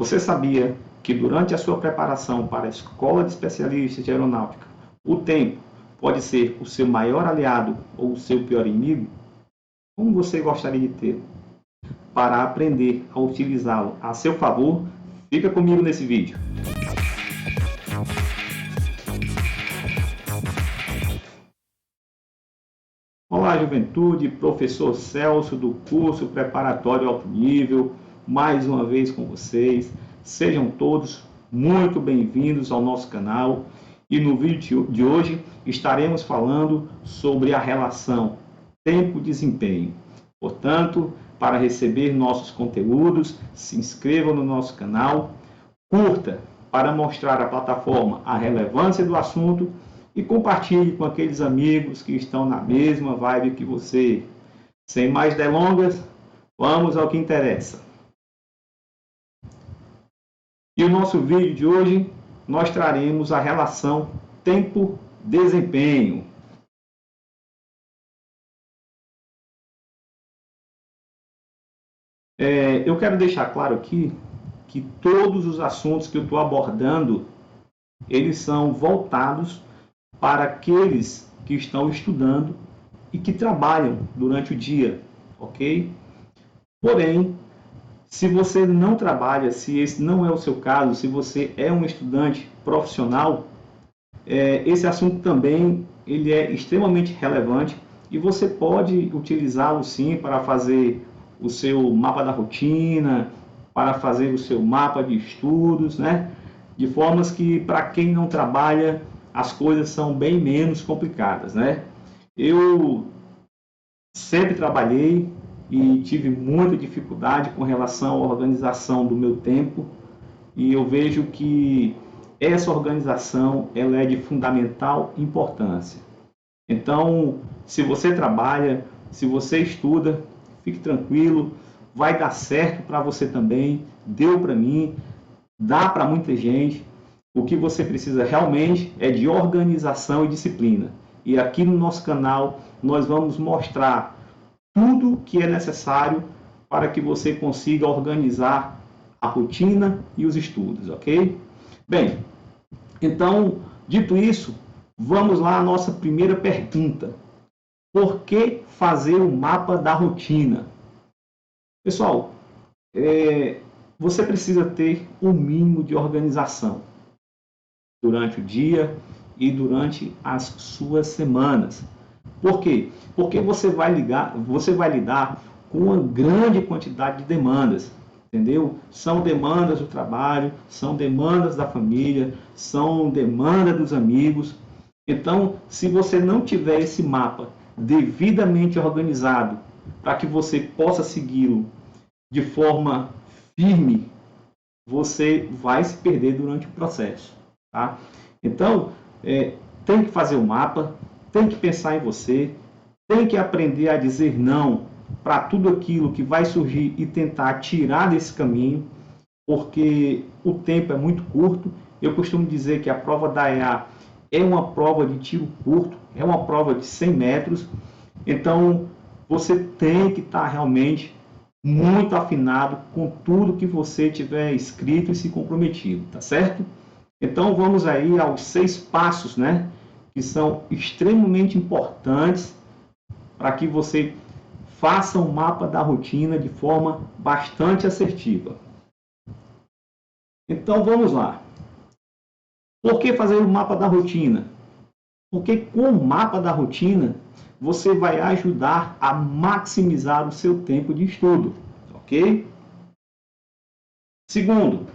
Você sabia que durante a sua preparação para a Escola de Especialistas de Aeronáutica, o tempo pode ser o seu maior aliado ou o seu pior inimigo? Como você gostaria de ter? Para aprender a utilizá-lo a seu favor, fica comigo nesse vídeo. Olá, juventude, professor Celso do curso Preparatório Alto Nível, mais uma vez com vocês. Sejam todos muito bem-vindos ao nosso canal e no vídeo de hoje estaremos falando sobre a relação tempo-desempenho. Portanto, para receber nossos conteúdos, se inscreva no nosso canal, curta para mostrar à plataforma a relevância do assunto e compartilhe com aqueles amigos que estão na mesma vibe que você. Sem mais delongas, vamos ao que interessa. E o nosso vídeo de hoje, nós traremos a relação tempo-desempenho. Eu quero deixar claro aqui que todos os assuntos que eu estou abordando, eles são voltados para aqueles que estão estudando e que trabalham durante o dia, ok? Porém, se você não trabalha, se esse não é o seu caso, se você é um estudante profissional, esse assunto também ele é extremamente relevante e você pode utilizá-lo sim para fazer o seu mapa da rotina, para fazer o seu mapa de estudos, né? De formas que, para quem não trabalha, as coisas são bem menos complicadas, né? Eu sempre trabalhei e tive muita dificuldade com relação à organização do meu tempo e eu vejo que essa organização ela é de fundamental importância. Então, se você trabalha, se você estuda, fique tranquilo, vai dar certo para você também, deu para mim, dá para muita gente. O que você precisa realmente é de organização e disciplina. E aqui no nosso canal nós vamos mostrar tudo que é necessário para que você consiga organizar a rotina e os estudos, ok? Bem, então, dito isso, vamos lá à nossa primeira pergunta. Por que fazer o mapa da rotina? Pessoal, você precisa ter um mínimo de organização durante o dia e durante as suas semanas. Por quê? Porque você vai lidar com uma grande quantidade de demandas, entendeu? São demandas do trabalho, são demandas da família, são demandas dos amigos. Então, se você não tiver esse mapa devidamente organizado para que você possa segui-lo de forma firme, você vai se perder durante o processo. Tá? Então, tem que fazer o mapa, tem que pensar em você, tem que aprender a dizer não para tudo aquilo que vai surgir e tentar tirar desse caminho, porque o tempo é muito curto. Eu costumo dizer que a prova da EA é uma prova de tiro curto, é uma prova de 100 metros, então você tem que estar realmente muito afinado com tudo que você tiver escrito e se comprometido, tá certo? Então vamos aí aos 6 passos, né, que são extremamente importantes para que você faça um mapa da rotina de forma bastante assertiva. Então vamos lá. Por que fazer o mapa da rotina? Porque com o mapa da rotina você vai ajudar a maximizar o seu tempo de estudo, ok? Segundo,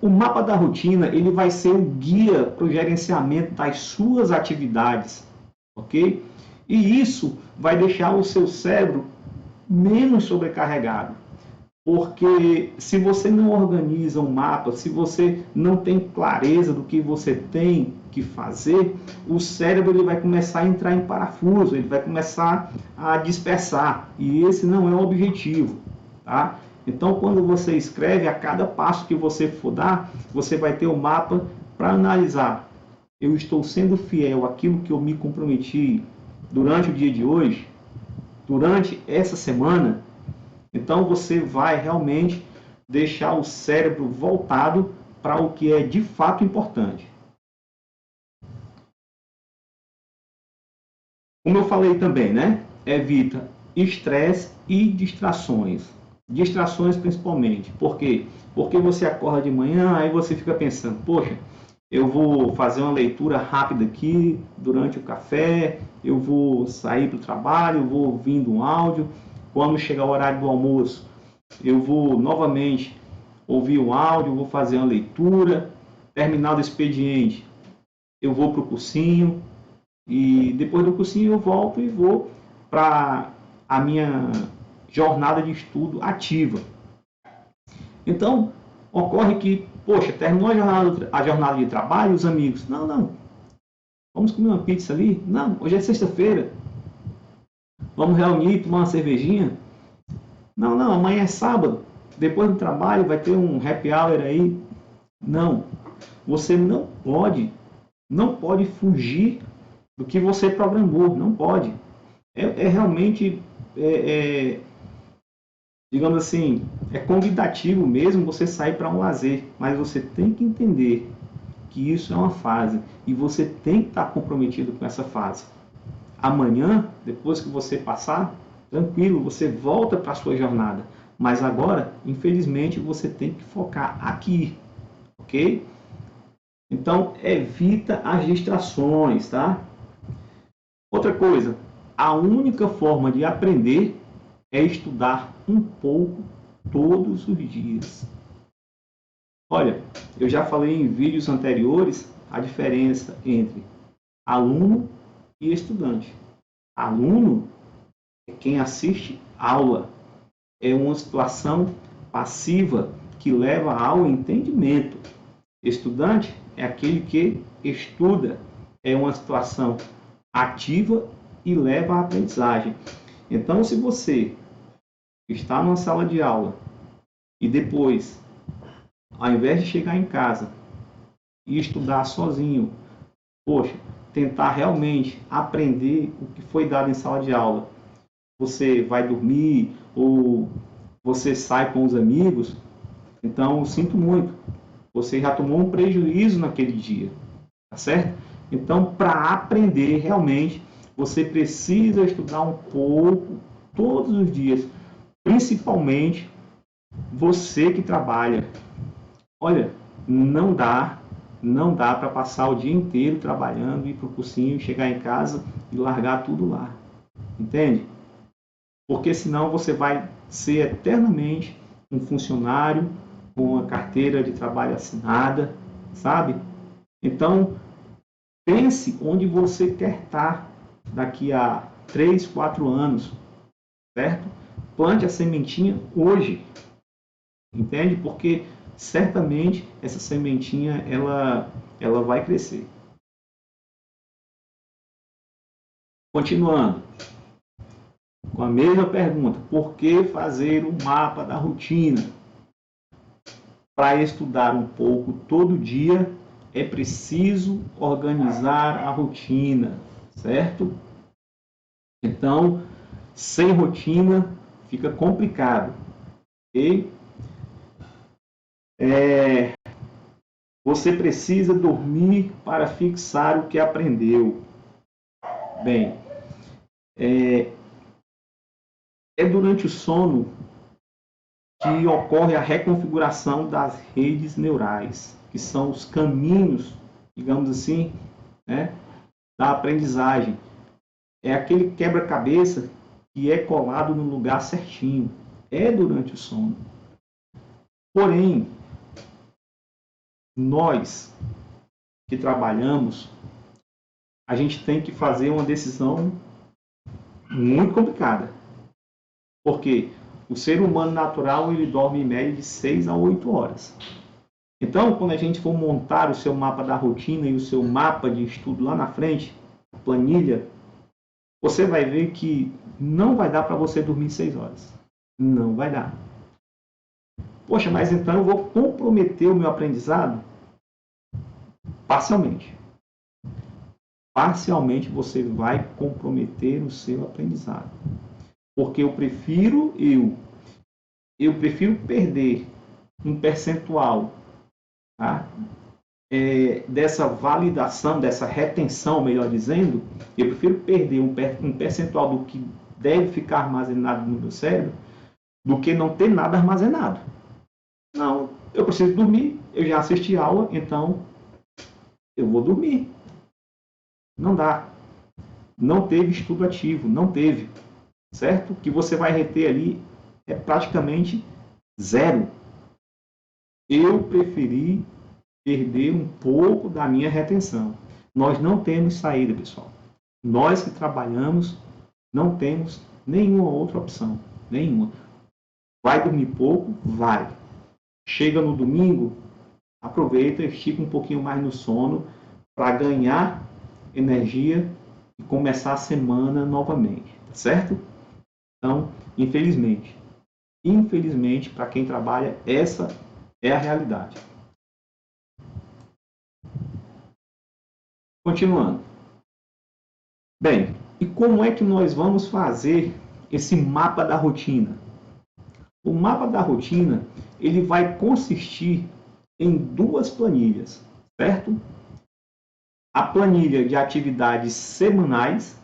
o mapa da rotina ele vai ser o guia para o gerenciamento das suas atividades, ok? E isso vai deixar o seu cérebro menos sobrecarregado, porque se você não organiza um mapa, se você não tem clareza do que você tem que fazer, o cérebro ele vai começar a entrar em parafuso, ele vai começar a dispersar, e esse não é o objetivo, tá? Então, quando você escreve, a cada passo que você for dar, você vai ter o mapa para analisar. Eu estou sendo fiel àquilo que eu me comprometi durante o dia de hoje, durante essa semana. Então, você vai realmente deixar o cérebro voltado para o que é de fato importante. Como eu falei também, né? Evita estresse e distrações. Distrações principalmente. Por quê? Porque você acorda de manhã, aí você fica pensando, poxa, eu vou fazer uma leitura rápida aqui durante o café, eu vou sair para o trabalho, eu vou ouvindo um áudio, quando chegar o horário do almoço, eu vou novamente ouvir um áudio, vou fazer uma leitura, terminado o expediente, eu vou para o cursinho, e depois do cursinho eu volto e vou para a minha jornada de estudo ativa. Então, ocorre que, poxa, terminou a jornada de trabalho, os amigos, não, vamos comer uma pizza ali? Não, hoje é sexta-feira, vamos reunir, tomar uma cervejinha? Não, amanhã é sábado, depois do trabalho vai ter um happy hour aí. Não, você não pode fugir do que você programou, não pode. Realmente, digamos assim, é convidativo mesmo você sair para um lazer, mas você tem que entender que isso é uma fase e você tem que estar comprometido com essa fase. Amanhã, depois que você passar, tranquilo, você volta para a sua jornada, mas agora, infelizmente, você tem que focar aqui, ok? Então, evita as distrações, tá? Outra coisa, a única forma de aprender é estudar um pouco todos os dias. Olha, eu já falei em vídeos anteriores a diferença entre aluno e estudante. Aluno é quem assiste aula, é uma situação passiva que leva ao entendimento. Estudante é aquele que estuda, é uma situação ativa e leva à aprendizagem. Então, se você está numa sala de aula e depois, ao invés de chegar em casa e estudar sozinho, poxa, tentar realmente aprender o que foi dado em sala de aula, você vai dormir ou você sai com os amigos, então eu sinto muito, você já tomou um prejuízo naquele dia, tá certo? Então, para aprender realmente, você precisa estudar um pouco todos os dias, principalmente você que trabalha. Olha, não dá para passar o dia inteiro trabalhando, ir para o cursinho, chegar em casa e largar tudo lá. Entende? Porque senão você vai ser eternamente um funcionário com a carteira de trabalho assinada, sabe? Então, pense onde você quer estar daqui a 3, 4 anos, certo? Plante a sementinha hoje, entende? Porque certamente essa sementinha ela vai crescer. Continuando com a mesma pergunta, por que fazer um mapa da rotina? Para estudar um pouco todo dia, é preciso organizar a rotina, certo? Então, sem rotina fica complicado, ok? Você precisa dormir para fixar o que aprendeu. Bem, é durante o sono que ocorre a reconfiguração das redes neurais, que são os caminhos, digamos assim, né, da aprendizagem. É aquele quebra-cabeça que é colado no lugar certinho. É durante o sono. Porém, nós que trabalhamos, a gente tem que fazer uma decisão muito complicada. Porque o ser humano natural, ele dorme em média de 6 a 8 horas. Então, quando a gente for montar o seu mapa da rotina e o seu mapa de estudo lá na frente, a planilha, você vai ver que não vai dar para você dormir 6 horas. Não vai dar. Poxa, mas então eu vou comprometer o meu aprendizado? Parcialmente. Parcialmente você vai comprometer o seu aprendizado. Porque eu prefiro perder um percentual, tá? Dessa validação, dessa retenção, melhor dizendo, eu prefiro perder um percentual do que deve ficar armazenado no meu cérebro do que não ter nada armazenado. Não, eu preciso dormir, eu já assisti a aula, então eu vou dormir. Não dá. Não teve estudo ativo, não teve. Certo? O que você vai reter ali é praticamente zero. Eu preferi perder um pouco da minha retenção. Nós não temos saída, pessoal. Nós que trabalhamos não temos nenhuma outra opção. Nenhuma. Vai dormir pouco? Vai. Chega no domingo, aproveita, estica um pouquinho mais no sono para ganhar energia e começar a semana novamente. Tá certo? Então, infelizmente, para quem trabalha, essa é a realidade. Continuando. Bem, e como é que nós vamos fazer esse mapa da rotina? O mapa da rotina, ele vai consistir em duas planilhas, certo? A planilha de atividades semanais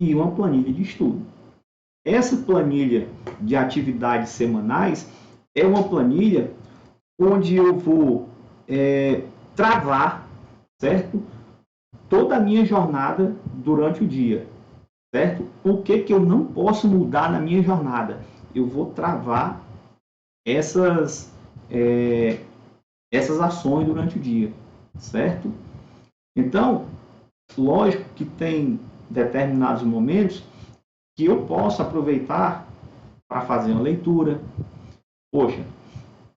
e uma planilha de estudo. Essa planilha de atividades semanais é uma planilha onde eu vou travar, certo? Toda a minha jornada durante o dia, certo? O que eu não posso mudar na minha jornada? Eu vou travar essas ações durante o dia, certo? Então, lógico que tem determinados momentos que eu posso aproveitar para fazer uma leitura, poxa,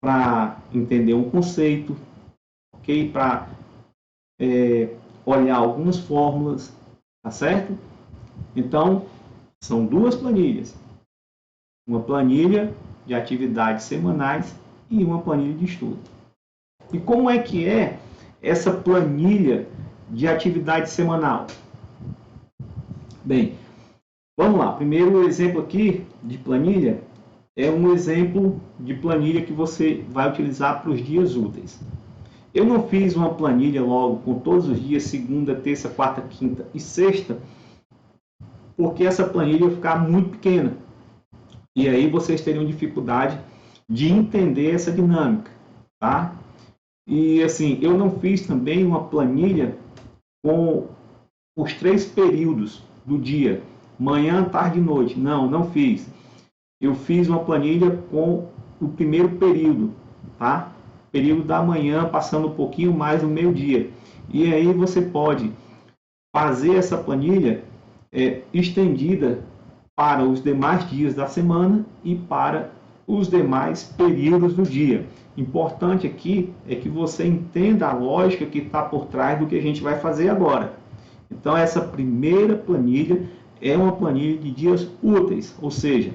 para entender um conceito, ok? Para olhar algumas fórmulas, tá certo? Então, são duas planilhas. Uma planilha de atividades semanais e uma planilha de estudo. E como é que é essa planilha de atividade semanal? Bem, vamos lá. Primeiro exemplo aqui de planilha é um exemplo de planilha que você vai utilizar para os dias úteis. Eu não fiz uma planilha logo com todos os dias, segunda, terça, quarta, quinta e sexta, porque essa planilha ia ficar muito pequena. E aí vocês teriam dificuldade de entender essa dinâmica, tá? E assim, eu não fiz também uma planilha com os 3 períodos do dia, manhã, tarde e noite. Não fiz. Eu fiz uma planilha com o primeiro período, tá? Período da manhã, passando um pouquinho mais no meio-dia. E aí você pode fazer essa planilha estendida para os demais dias da semana e para os demais períodos do dia. Importante aqui é que você entenda a lógica que está por trás do que a gente vai fazer agora. Então, essa primeira planilha é uma planilha de dias úteis, ou seja,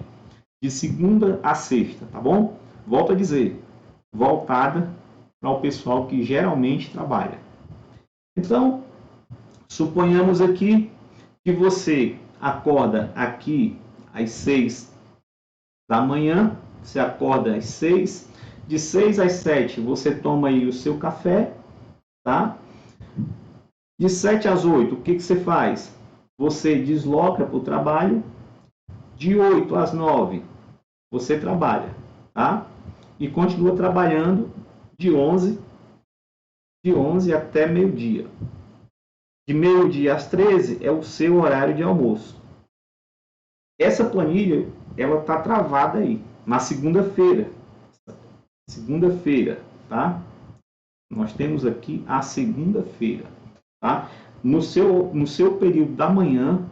de segunda a sexta, tá bom? Volto a dizer, voltada para o pessoal que geralmente trabalha. Então, suponhamos aqui que você acorda aqui às 6 da manhã, você acorda às 6, de 6 às 7 você toma aí o seu café, tá? De 7 às 8, o que você faz? Você desloca para o trabalho, de 8 às 9 você trabalha, tá? E continua trabalhando de 11 até meio-dia. De meio-dia às 13 é o seu horário de almoço. Essa planilha, ela está travada aí, na segunda-feira. Segunda-feira, tá? Nós temos aqui a segunda-feira, tá? No seu período da manhã,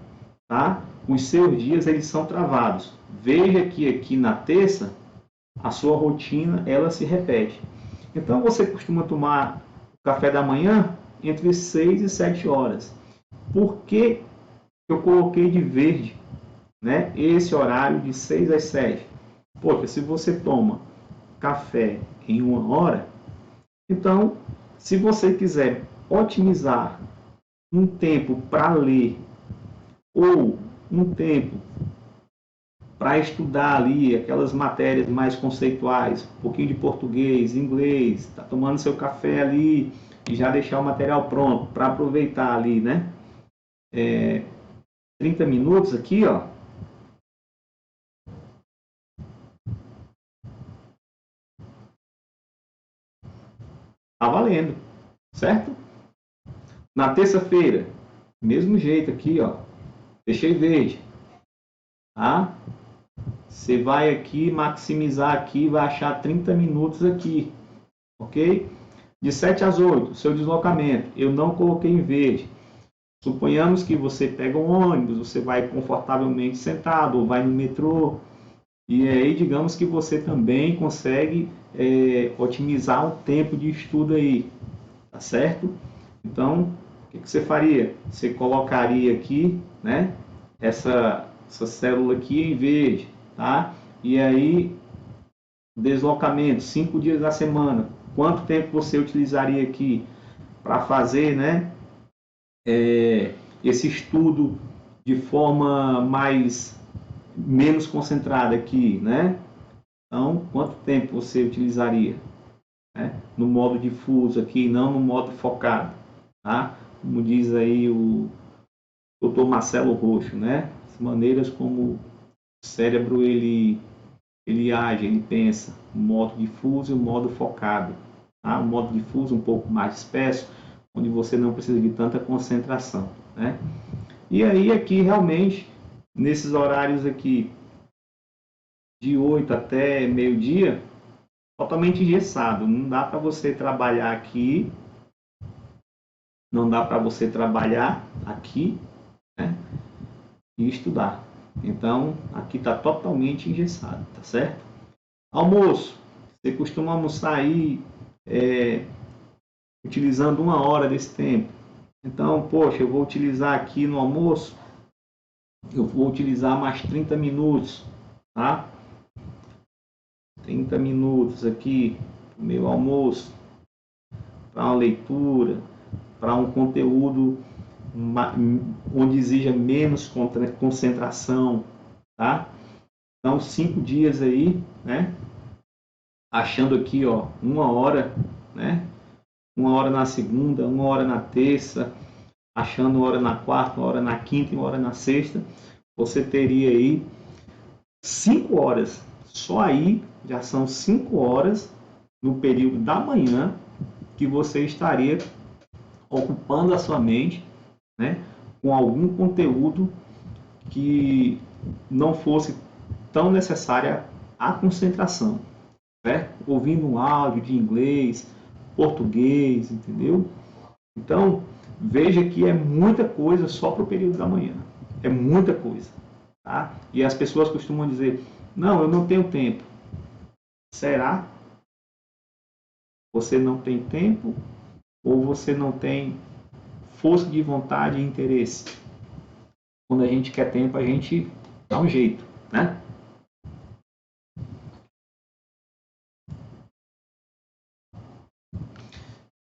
tá? Os seus dias, eles são travados. Veja que aqui na terça, a sua rotina, ela se repete. Então, você costuma tomar o café da manhã entre 6 e 7 horas. Por que eu coloquei de verde, né, esse horário de 6 às 7? Porque se você toma café em 1 hora, então, se você quiser otimizar um tempo para ler ou um tempo para estudar ali aquelas matérias mais conceituais, um pouquinho de português, inglês, está tomando seu café ali e já deixar o material pronto para aproveitar ali, né? 30 minutos aqui, ó. Tá valendo, certo? Na terça-feira, mesmo jeito aqui, ó. Deixei verde, tá? Você vai aqui, maximizar aqui, vai achar 30 minutos aqui, ok? De 7 às 8, seu deslocamento, eu não coloquei em verde. Suponhamos que você pega um ônibus, você vai confortavelmente sentado, ou vai no metrô, e aí digamos que você também consegue otimizar o tempo de estudo aí, tá certo? Então, o que você faria? Você colocaria aqui, né, essa célula aqui em verde, tá? E aí, deslocamento, 5 dias da semana. Quanto tempo você utilizaria aqui para fazer, né, esse estudo de forma menos concentrada aqui, né? Então, quanto tempo você utilizaria, né, no modo difuso aqui, não no modo focado, tá? Como diz aí o Dr. Marcelo Roxo, né? As maneiras como o cérebro ele age, ele pensa, o modo difuso e o modo focado. Tá? O modo difuso um pouco mais disperso, onde você não precisa de tanta concentração, né? E aí aqui realmente, nesses horários aqui, de 8 até meio-dia, totalmente engessado. Não dá para você trabalhar aqui, não dá para você trabalhar aqui, né, e estudar. Então, aqui está totalmente engessado, tá certo? Almoço. Você costuma almoçar aí utilizando 1 hora desse tempo. Então, poxa, eu vou utilizar aqui no almoço, eu vou utilizar mais 30 minutos, tá? 30 minutos aqui para o meu almoço, para uma leitura, para um conteúdo onde exija menos concentração, tá? Então, 5 dias aí, né? Achando aqui, ó, 1 hora, né? 1 hora na segunda, 1 hora na terça, achando 1 hora na quarta, 1 hora na quinta e 1 hora na sexta, você teria aí 5 horas. Só aí já são 5 horas no período da manhã que você estaria ocupando a sua mente, né, com algum conteúdo que não fosse tão necessária a concentração, né? Ouvindo um áudio de inglês, português, entendeu? Então, veja que é muita coisa só para o período da manhã. É muita coisa, tá? E as pessoas costumam dizer, não, eu não tenho tempo. Será? Você não tem tempo ou você não tem força de vontade e interesse? Quando a gente quer tempo, a gente dá um jeito, né?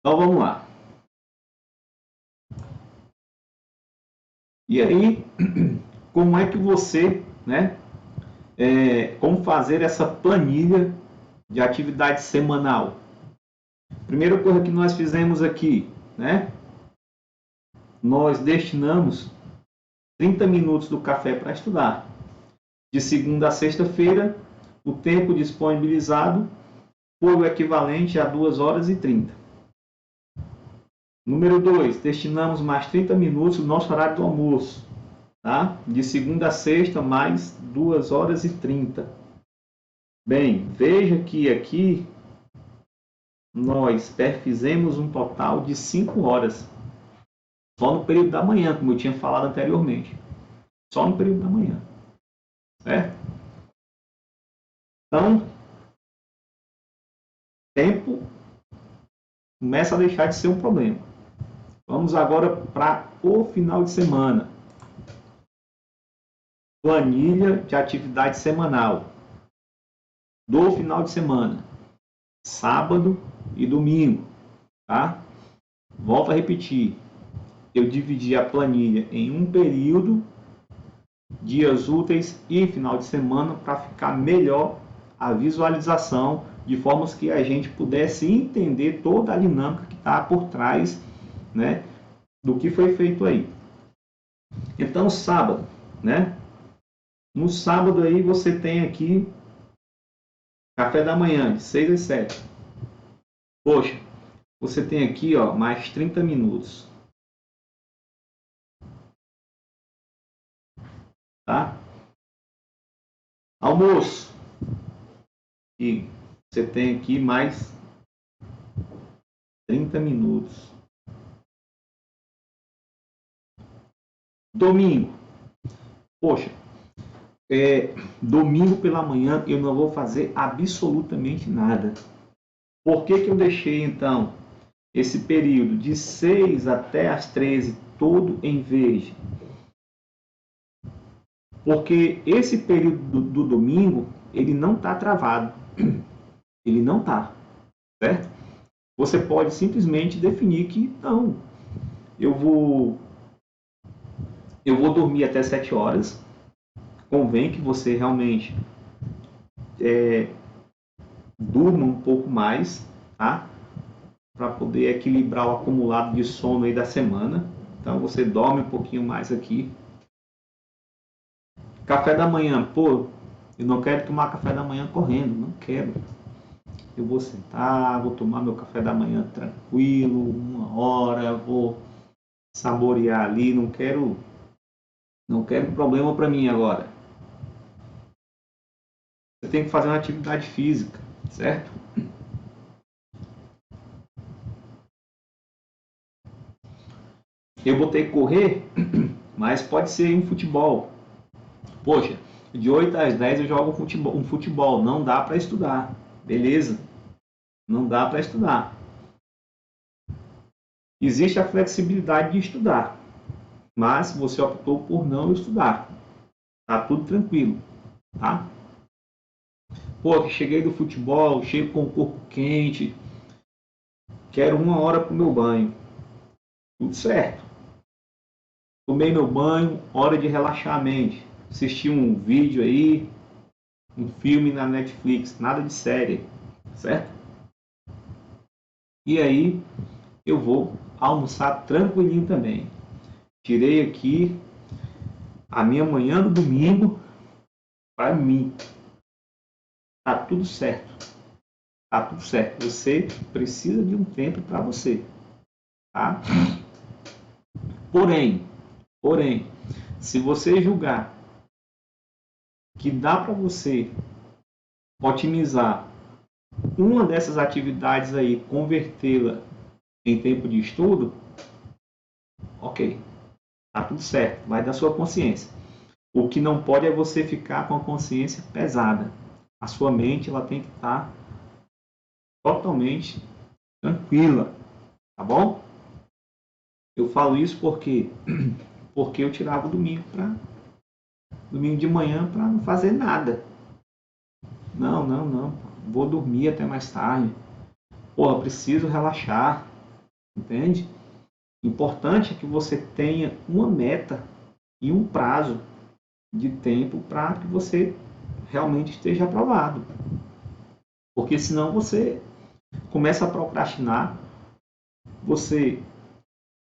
Então vamos lá. E aí, como é que você, né? Como fazer essa planilha de atividade semanal? Primeira coisa que nós fizemos aqui, né? Nós destinamos 30 minutos do café para estudar. De segunda a sexta-feira, o tempo disponibilizado foi o equivalente a 2 horas e 30. Número 2, destinamos mais 30 minutos no nosso horário do almoço. Tá? De segunda a sexta, mais 2 horas e 30. Bem, veja que aqui nós perfizemos um total de 5 horas. Só no período da manhã, como eu tinha falado anteriormente. Só no período da manhã. Certo? Então, tempo começa a deixar de ser um problema. Vamos agora para o final de semana. Planilha de atividade semanal. Do final de semana. Sábado e domingo. Tá? Volto a repetir. Eu dividi a planilha em um período dias úteis e final de semana para ficar melhor a visualização, de formas que a gente pudesse entender toda a dinâmica que está por trás, né, do que foi feito aí. Então, sábado, né? No sábado aí você tem aqui café da manhã, de 6 às 7. Poxa, você tem aqui, ó, mais 30 minutos. Tá? Almoço. E você tem aqui mais 30 minutos. Domingo. Poxa, domingo pela manhã eu não vou fazer absolutamente nada. Por que eu deixei então esse período de 6 até as 13 todo em verde? Porque esse período do domingo, ele não está travado. Ele não está, certo? Você pode simplesmente definir que não, eu vou dormir até 7 horas. Convém que você realmente durma um pouco mais, tá? Para poder equilibrar o acumulado de sono aí da semana. Então você dorme um pouquinho mais aqui. Café da manhã, pô, eu não quero tomar café da manhã correndo, não quero. Eu vou sentar, vou tomar meu café da manhã tranquilo, 1 hora, vou saborear ali, não quero problema para mim agora. Você tem que fazer uma atividade física, certo? Eu botei correr, mas pode ser um futebol. Poxa, de 8 às 10 eu jogo um futebol, não dá para estudar. Beleza, não dá para estudar. Existe a flexibilidade de estudar, mas você optou por não estudar. Tá tudo tranquilo, tá? Pô, cheguei do futebol, chego com o corpo quente, quero 1 hora pro meu banho. Tudo certo. Tomei meu banho, hora de relaxar a mente. Assisti um vídeo aí, um filme na Netflix, nada de série, certo? E aí eu vou almoçar tranquilinho também. Tirei aqui a minha manhã do domingo para mim. Tá tudo certo. Tá tudo certo. Você precisa de um tempo para você, tá? Porém, se você julgar que dá para você otimizar uma dessas atividades aí, convertê-la em tempo de estudo, ok, tá tudo certo, vai da sua consciência. O que não pode é você ficar com a consciência pesada. A sua mente ela tem que estar totalmente tranquila, tá bom? Eu falo isso porque eu tirava o domingo de manhã para não fazer nada. Não, vou dormir até mais tarde. Porra, preciso relaxar, entende? Importante é que você tenha uma meta e um prazo de tempo para que você realmente esteja aprovado. Porque senão você começa a procrastinar, você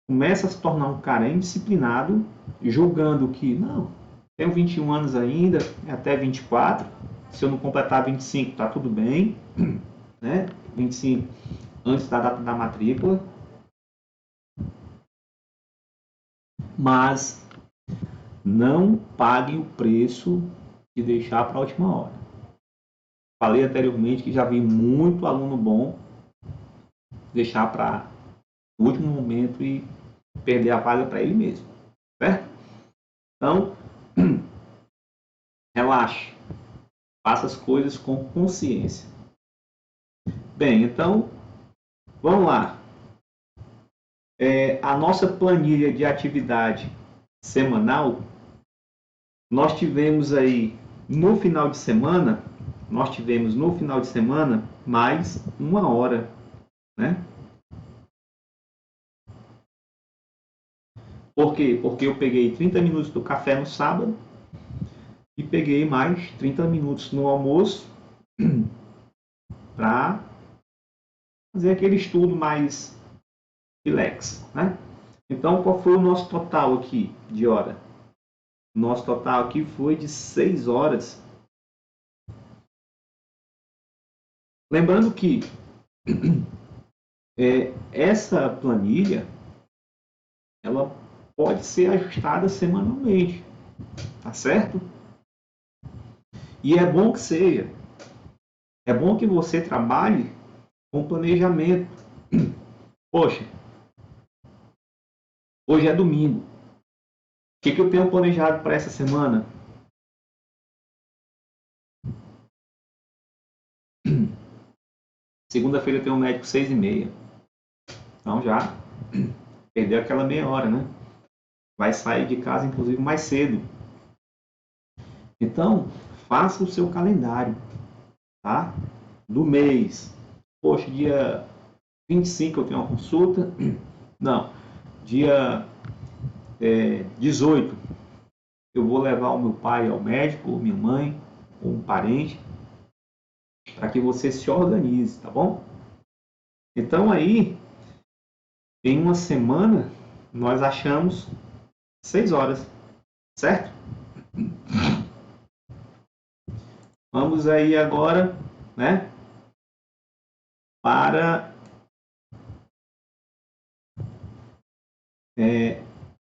começa a se tornar um cara indisciplinado, julgando que, não, tenho 21 anos ainda, é até 24, se eu não completar 25 está tudo bem, né? 25 antes da data da matrícula. Mas não paguem o preço de deixar para a última hora. Falei anteriormente que já vi muito aluno bom deixar para o último momento e perder a vaga para ele mesmo, certo? Então, relaxe, faça as coisas com consciência. Bem, então, vamos lá. A nossa planilha de atividade semanal, nós tivemos aí no final de semana, mais 1 hora, né? Por quê? Porque eu peguei 30 minutos do café no sábado, e peguei mais 30 minutos no almoço para fazer aquele estudo mais relax, né? Então, qual foi o nosso total aqui de hora? O nosso total aqui foi de 6 horas. Lembrando que essa planilha, ela pode ser ajustada semanalmente, tá certo? E é bom que seja. É bom que você trabalhe com planejamento. Poxa, hoje é domingo. O que eu tenho planejado para essa semana? Segunda-feira eu tenho um médico 6h30. Então já perdeu aquela meia hora, né? Vai sair de casa, inclusive, mais cedo. Então, faça o seu calendário, tá? Do mês. Poxa, dia 25 eu tenho uma consulta. Não, dia 18 eu vou levar o meu pai ao médico, ou minha mãe, ou um parente, para que você se organize, tá bom? Então aí, em uma semana, nós achamos 6 horas, certo? Vamos aí agora, né, para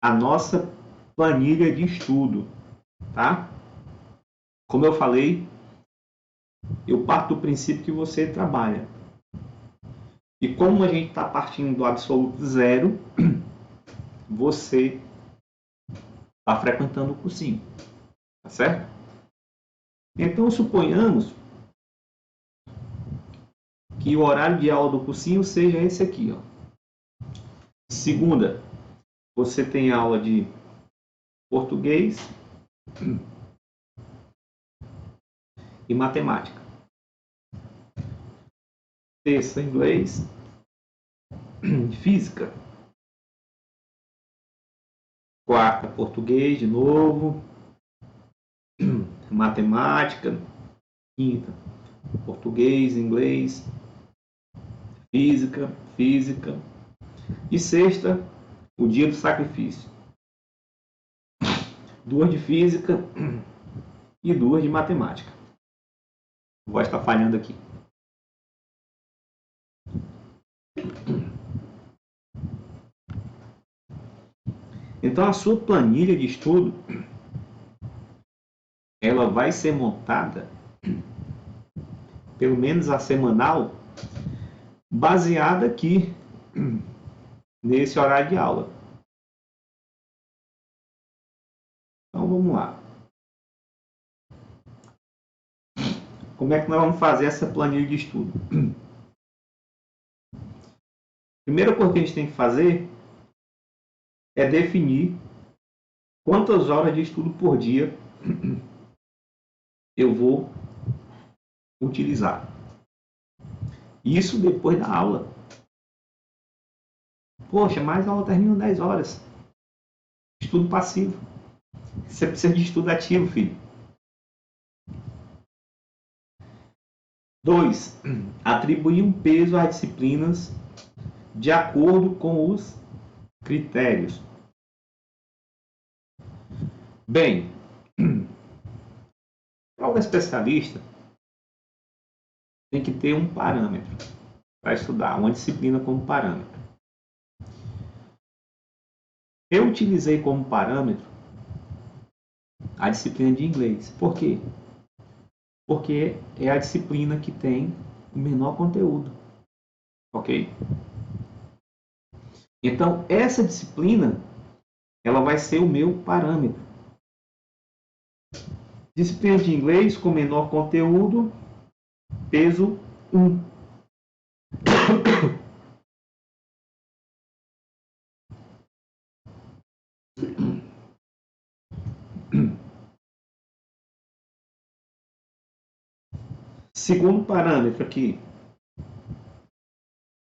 a nossa planilha de estudo, tá? Como eu falei, eu parto do princípio que você trabalha. E como a gente está partindo do absoluto zero, você está frequentando o cursinho, tá certo? Então, suponhamos que o horário de aula do cursinho seja esse aqui, ó. Segunda, você tem aula de português e matemática. Terça, inglês, física. Quarta, português de novo, matemática. Quinta, português, inglês, física. E sexta, o dia do sacrifício. 2 de física e 2 de matemática. A voz está falhando aqui. Então a sua planilha de estudo, ela vai ser montada, pelo menos a semanal, baseada aqui nesse horário de aula. Então vamos lá. Como é que nós vamos fazer essa planilha de estudo? Primeira coisa que a gente tem que fazer é definir quantas horas de estudo por dia eu vou utilizar. Isso depois da aula. Poxa, mas a aula termina 10 horas. Estudo passivo. Você precisa de estudo ativo, filho. 2. Atribuir um peso às disciplinas de acordo com os critérios. Bem, prova especialista tem que ter um parâmetro para estudar, uma disciplina como parâmetro. Eu utilizei como parâmetro a disciplina de inglês. Por quê? Porque é a disciplina que tem o menor conteúdo. Ok? Então, essa disciplina, ela vai ser o meu parâmetro. Disciplina de inglês com menor conteúdo, peso 1. Segundo parâmetro aqui,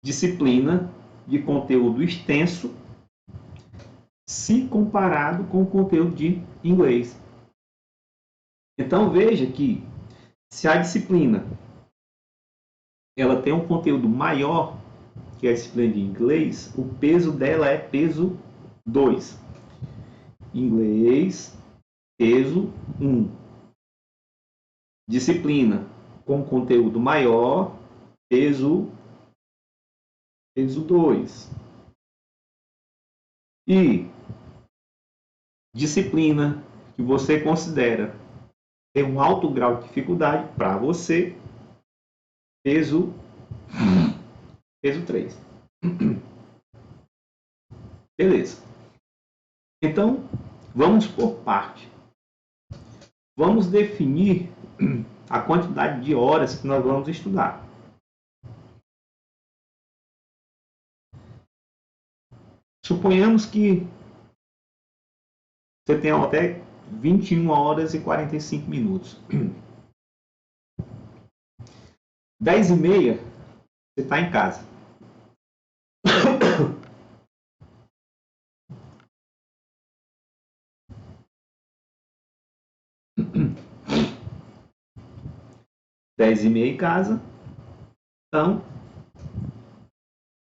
disciplina de conteúdo extenso, se comparado com o conteúdo de inglês. Então veja que se a disciplina ela tem um conteúdo maior que a disciplina de inglês, o peso dela é peso 2. Inglês, peso 1. Disciplina com conteúdo maior, peso 2. E disciplina que você considera ter um alto grau de dificuldade para você, peso 3. Beleza. Então, vamos por parte. Vamos definir a quantidade de horas que nós vamos estudar. Suponhamos que você tenha até 21 horas e 45 minutos. 10h30, você está em casa. Dez e meia em casa. Então,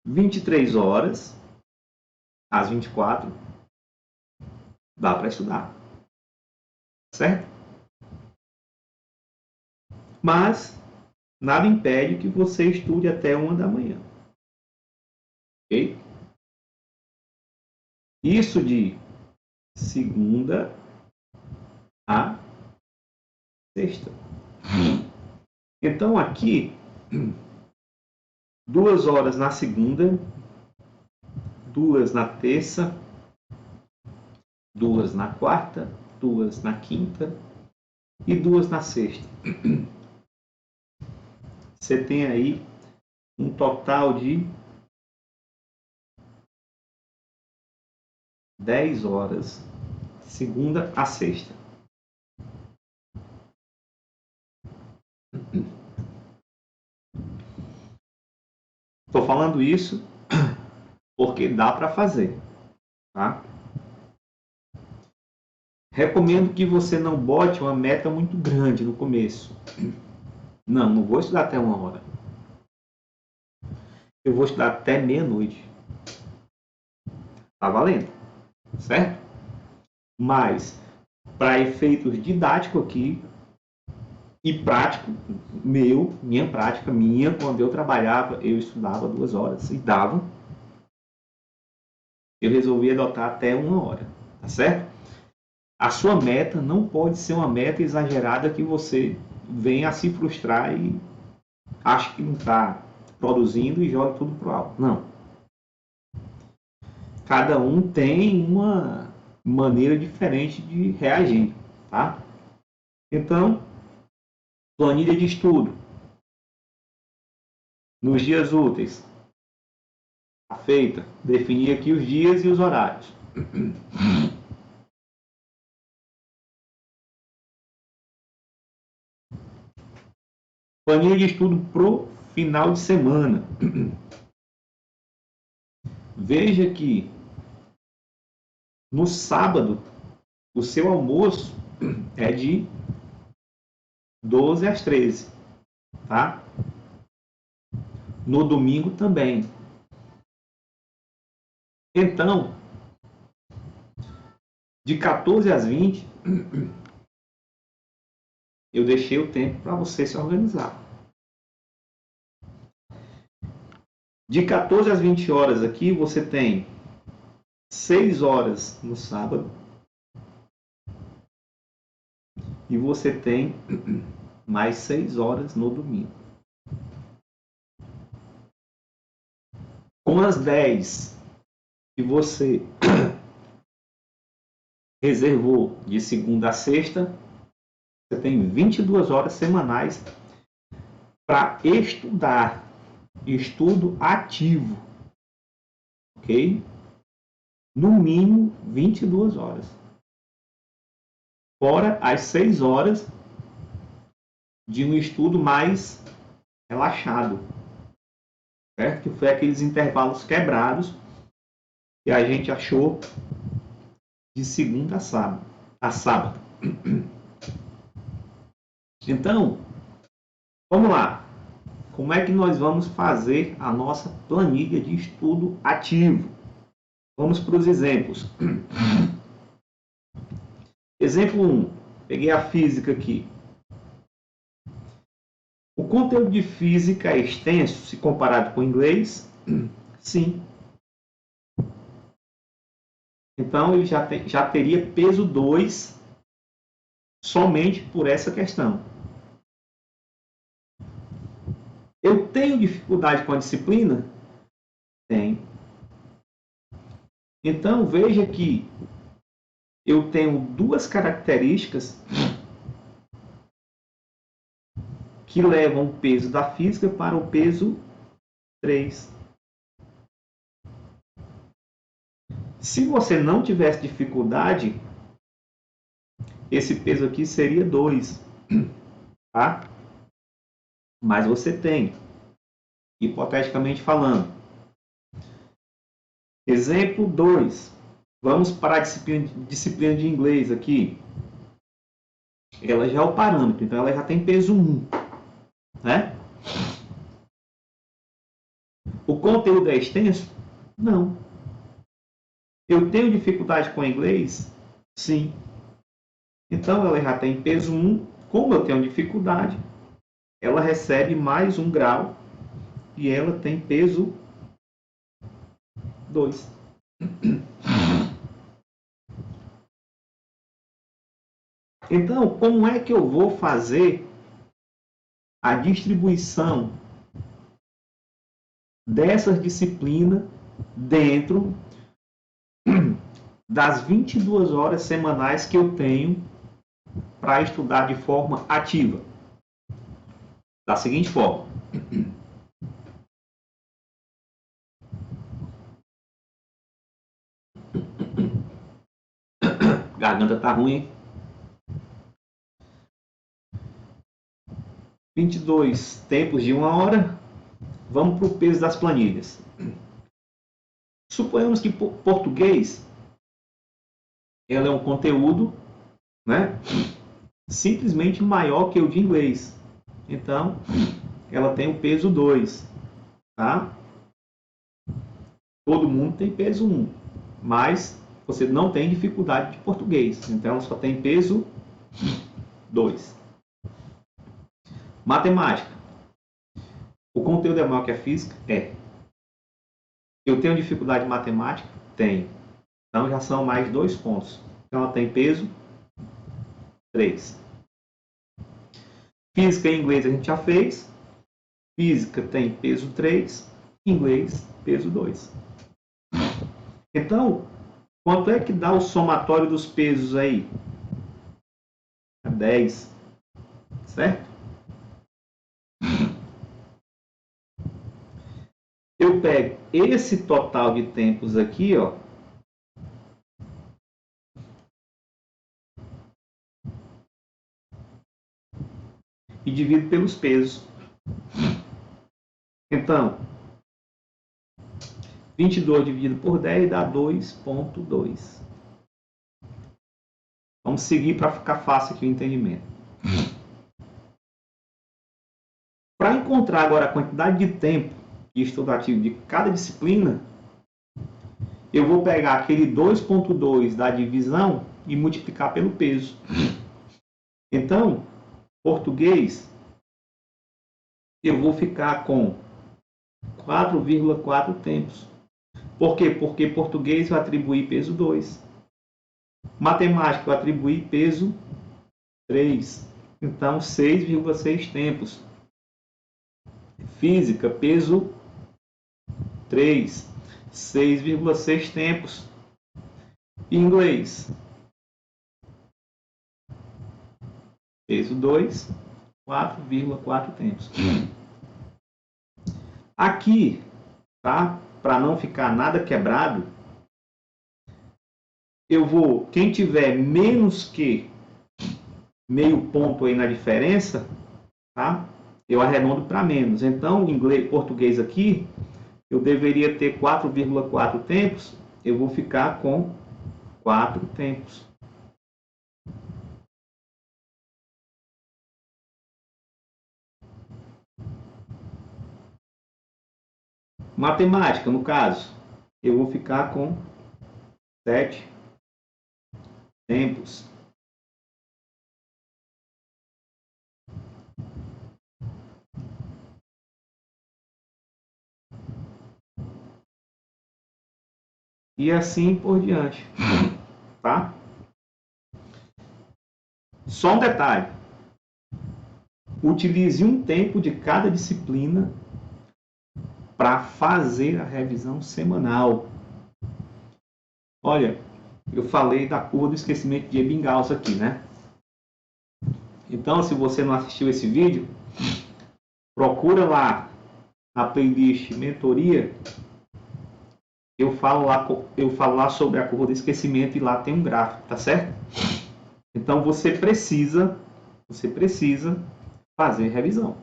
23 horas às 24 dá para estudar. Certo? Mas nada impede que você estude até 1 da manhã. Ok? Isso de segunda a sexta. Então aqui, 2 horas na segunda, 2 na terça, 2 na quarta, 2 na quinta e 2 na sexta. Você tem aí um total de 10 horas, segunda a sexta. Estou falando isso porque dá para fazer, tá? Recomendo que você não bote uma meta muito grande no começo. Não vou estudar até 1 hora. Eu vou estudar até meia-noite. Tá valendo, certo? Mas, para efeitos didáticos aqui e prático, minha prática, quando eu trabalhava, eu estudava 2 horas e dava. Eu resolvi adotar até 1 hora, tá certo? A sua meta não pode ser uma meta exagerada que você venha a se frustrar e acha que não está produzindo e joga tudo pro alto. Não. Cada um tem uma maneira diferente de reagir, tá? Então, planilha de estudo. Nos dias úteis. Tá feita. Definir aqui os dias e os horários. Planilha de estudo pro final de semana. Veja que no sábado o seu almoço é de 12 às 13, tá? No domingo também. Então, de 14 às 20, eu deixei o tempo para você se organizar. De 14 às 20 horas aqui, você tem 6 horas no sábado e você tem mais 6 horas no domingo. Com as 10 que você reservou de segunda a sexta, você tem 22 horas semanais para estudar. Estudo ativo. Ok? No mínimo 22 horas. Fora as 6 horas de um estudo mais relaxado. Certo? Que foi aqueles intervalos quebrados que a gente achou de segunda a sábado. Então, vamos lá. Como é que nós vamos fazer a nossa planilha de estudo ativo? Vamos para os exemplos. Exemplo 1. Peguei a física aqui. O conteúdo de física é extenso se comparado com o inglês? Sim. Então, ele já teria peso 2 somente por essa questão. Eu tenho dificuldade com a disciplina? Tenho. Então, veja que eu tenho duas características que levam o peso da física para o peso 3. Se você não tivesse dificuldade, esse peso aqui seria 2, tá? Mas você tem, hipoteticamente falando. Exemplo 2. Vamos para a disciplina de inglês aqui. Ela já é o parâmetro, então ela já tem peso 1, né? O conteúdo é extenso? Não. Eu tenho dificuldade com inglês? Sim. Então ela já tem peso 1. Como eu tenho dificuldade, ela recebe mais 1 grau e ela tem peso 2. Então, como é que eu vou fazer a distribuição dessas disciplinas dentro das 22 horas semanais que eu tenho para estudar de forma ativa? Da seguinte forma. Garganta tá ruim, hein? 22 tempos de 1 hora. Vamos para o peso das planilhas. Suponhamos que português ela é um conteúdo, né, simplesmente maior que o de inglês. Então, ela tem o peso 2. Tá? Todo mundo tem peso 1. Mas você não tem dificuldade de português. Então, ela só tem peso 2. Matemática. O conteúdo é maior que a física? É. Eu tenho dificuldade em matemática? Tenho. Então já são mais 2 pontos. Então ela tem peso 3. Física e inglês a gente já fez. Física tem peso 3, inglês peso 2. Então, quanto é que dá o somatório dos pesos aí? 10, certo? Eu pego esse total de tempos aqui, ó, e divido pelos pesos. Então, 22 dividido por 10 dá 2,2. Vamos seguir para ficar fácil aqui o entendimento. Para encontrar agora a quantidade de tempo de estudo ativo de cada disciplina, eu vou pegar aquele 2,2 da divisão e multiplicar pelo peso. Então, português, eu vou ficar com 4,4 tempos. Por quê? Porque português eu atribuí peso 2. Matemática eu atribuí peso 3. Então, 6,6 tempos. Física, peso 3. 6,6 tempos. Inglês, peso 2, 4,4 tempos. Aqui, tá? Para não ficar nada quebrado, eu vou, quem tiver menos que meio ponto aí na diferença, tá? Eu arredondo para menos. Então, inglês, português aqui, eu deveria ter 4,4 tempos, eu vou ficar com 4 tempos. Matemática, no caso, eu vou ficar com 7 tempos. E assim por diante, tá? Só um detalhe. Utilize um tempo de cada disciplina para fazer a revisão semanal. Olha, eu falei da curva do esquecimento de Ebbinghaus aqui, né? Então, se você não assistiu esse vídeo, procura lá na playlist Mentoria. Eu falo lá sobre a curva do esquecimento e lá tem um gráfico, tá certo? Então você precisa fazer revisão,